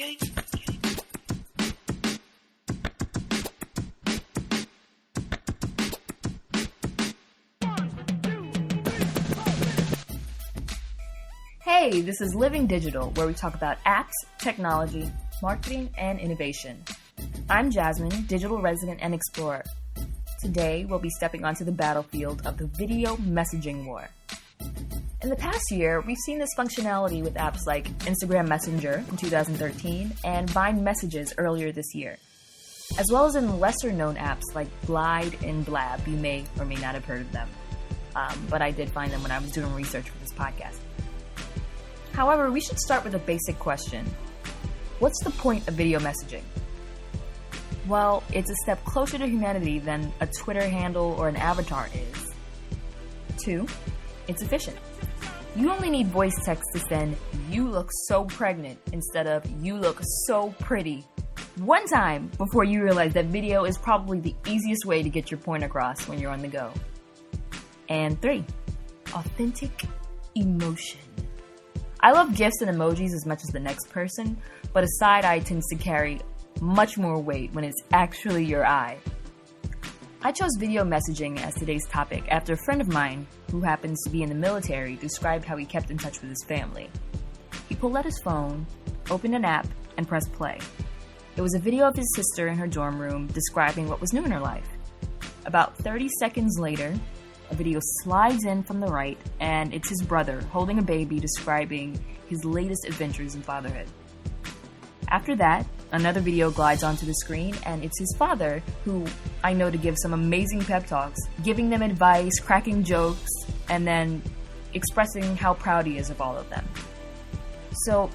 Hey, this is Living Digital, where we talk about apps, technology, marketing, and innovation. I'm Jazmin, digital resident and explorer. Today, we'll be stepping onto the battlefield of the video messaging war. In the past year, we've seen this functionality with apps like Instagram Messenger in 2013 and Vine Messages earlier this year, as well as in lesser-known apps like Glide and Blab. You may or may not have heard of them, but I did find them when I was doing research for this podcast. However, we should start with a basic question. What's the point of video messaging? Well, it's a step closer to humanity than a Twitter handle or an avatar is. 2, it's efficient. You only need voice text to send, "You look so pregnant," instead of "You look so pretty," one time before you realize that video is probably the easiest way to get your point across when you're on the go. And 3, authentic emotion. I love GIFs and emojis as much as the next person, but a side eye tends to carry much more weight when it's actually your eye. I chose video messaging as today's topic after a friend of mine, who happens to be in the military, described how he kept in touch with his family. He pulled out his phone, opened an app, and pressed play. It was a video of his sister in her dorm room describing what was new in her life. About 30 seconds later, a video slides in from the right, and it's his brother holding a baby describing his latest adventures in fatherhood. After that, another video glides onto the screen, and it's his father, who I know to give some amazing pep talks, giving them advice, cracking jokes, and then expressing how proud he is of all of them. So,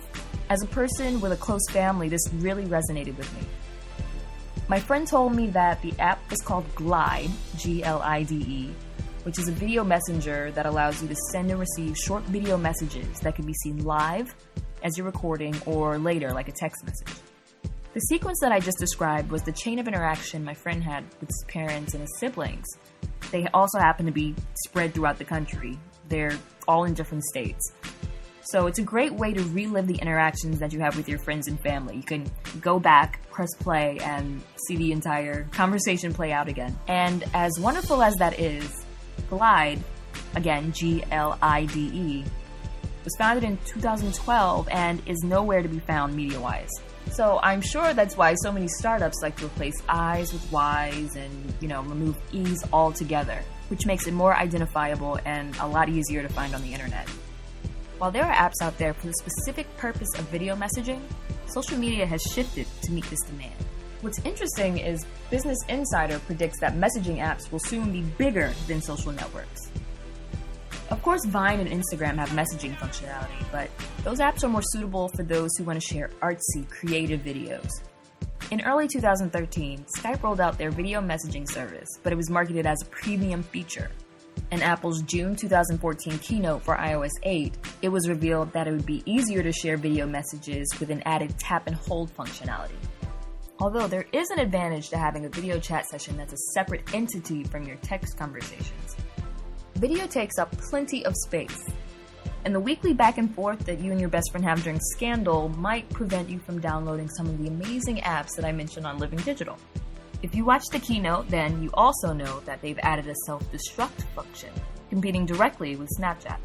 as a person with a close family, this really resonated with me. My friend told me that the app was called Glide, Glide, which is a video messenger that allows you to send and receive short video messages that can be seen live as you're recording or later like a text message. The sequence that I just described was the chain of interaction my friend had with his parents and his siblings. They also happen to be spread throughout the country. They're all in different states. So it's a great way to relive the interactions that you have with your friends and family. You can go back, press play, and see the entire conversation play out again. And as wonderful as that is, Glide, again, Glide, was founded in 2012 and is nowhere to be found media-wise. So I'm sure that's why so many startups like to replace I's with Y's and, remove E's altogether, which makes it more identifiable and a lot easier to find on the internet. While there are apps out there for the specific purpose of video messaging, social media has shifted to meet this demand. What's interesting is Business Insider predicts that messaging apps will soon be bigger than social networks. Of course, Vine and Instagram have messaging functionality, but those apps are more suitable for those who want to share artsy, creative videos. In early 2013, Skype rolled out their video messaging service, but it was marketed as a premium feature. In Apple's June 2014 keynote for iOS 8, it was revealed that it would be easier to share video messages with an added tap and hold functionality. Although there is an advantage to having a video chat session that's a separate entity from your text conversations. Video takes up plenty of space, and the weekly back and forth that you and your best friend have during Scandal might prevent you from downloading some of the amazing apps that I mentioned on Living Digital. If you watched the keynote, then you also know that they've added a self-destruct function, competing directly with Snapchat.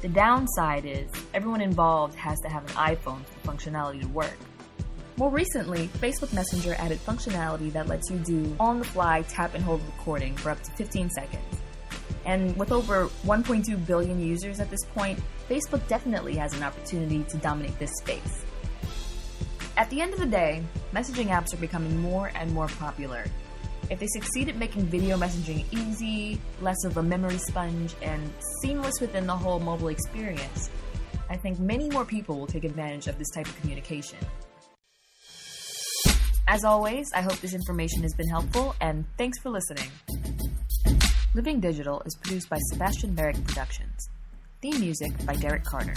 The downside is everyone involved has to have an iPhone for the functionality to work. More recently, Facebook Messenger added functionality that lets you do on-the-fly tap and hold recording for up to 15 seconds. And with over 1.2 billion users at this point, Facebook definitely has an opportunity to dominate this space. At the end of the day, messaging apps are becoming more and more popular. If they succeed at making video messaging easy, less of a memory sponge, and seamless within the whole mobile experience, I think many more people will take advantage of this type of communication. As always, I hope this information has been helpful, and thanks for listening. Living Digital is produced by Sebastian Merrick Productions. Theme music by Derek Carter.